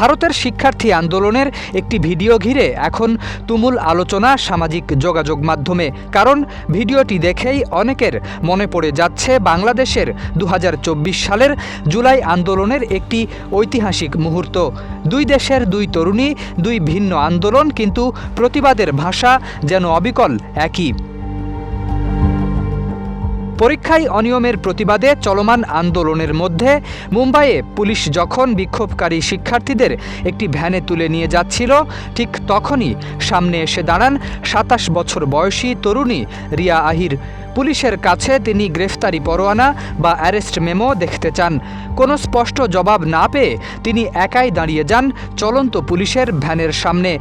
ভারতের শিক্ষার্থী আন্দোলনের একটি ভিডিও ঘিরে এখন তুমুল আলোচনা সামাজিক যোগাযোগ মাধ্যমে। কারণ ভিডিওটি দেখেই অনেকের মনে পড়ে যাচ্ছে বাংলাদেশের ২০২৪ সালের জুলাই আন্দোলনের একটি ঐতিহাসিক মুহূর্ত। দুই দেশের দুই তরুণী, দুই ভিন্ন আন্দোলন, কিন্তু প্রতিবাদের ভাষা যেন অবিকল একই। পরীক্ষায় অনিয়মের প্রতিবাদে চলমান আন্দোলনের মধ্যে মুম্বাইয়ে পুলিশ যখন বিক্ষোভকারী শিক্ষার্থীদের একটি ভ্যানে তুলে নিয়ে যাচ্ছিল, ঠিক তখনই সামনে এসে দাঁড়ান ২৭ বছর বয়সী তরুণী রিয়া আহির। পুলিশের কাছে তিনি গ্রেফতারি পরোয়ানা বা অ্যারেস্ট মেমো দেখতে চান। কোনো স্পষ্ট জবাব না পেয়ে তিনি একাই দাঁড়িয়ে যান চলন্ত পুলিশের ভ্যানের সামনে।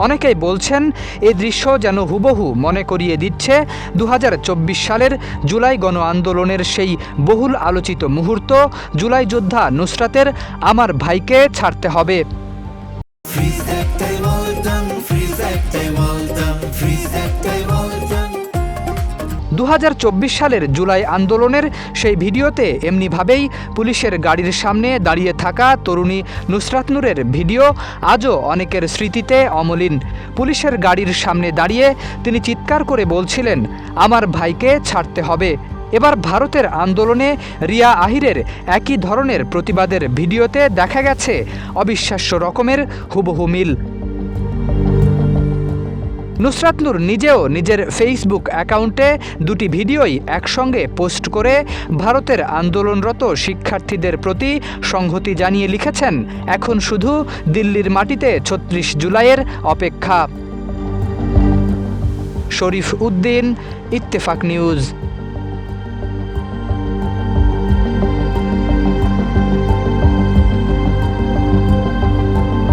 অনেকেই বলছেন এ দৃশ্য যেন হুবহু মনে করিয়ে দিচ্ছে ২০২৪ সালের জুলাই গণ আন্দোলনের সেই বহুল আলোচিত মুহূর্ত, জুলাই যোদ্ধা নুসরাতের আমার ভাইকে ছাড়তে হবে। ২০২৪ সালের জুলাই আন্দোলনের সেই ভিডিওতে এমনিভাবেই পুলিশের গাড়ির সামনে দাঁড়িয়ে থাকা তরুণী নুসরাত নূরের ভিডিও আজও অনেকের স্মৃতিতে অমলিন। পুলিশের গাড়ির সামনে দাঁড়িয়ে তিনি চিৎকার করে বলছিলেন, আমার ভাইকে ছাড়তে হবে। এবার ভারতের আন্দোলনে রিয়া আহিরের একই ধরনের প্রতিবাদের ভিডিওতে দেখা গেছে অবিশ্বাস্য রকমের হুবহু মিল। নুসরাত নূর নিজেও নিজের ফেসবুক অ্যাকাউন্টে দুটি ভিডিওই একসঙ্গে পোস্ট করে ভারতের আন্দোলনরত শিক্ষার্থীদের প্রতি সংহতি জানিয়ে লিখেছেন, এখন শুধু দিল্লির মাটিতে ৩৬ জুলাইয়ের অপেক্ষা। শরীফ উদ্দিন, ইত্তেফাক নিউজ।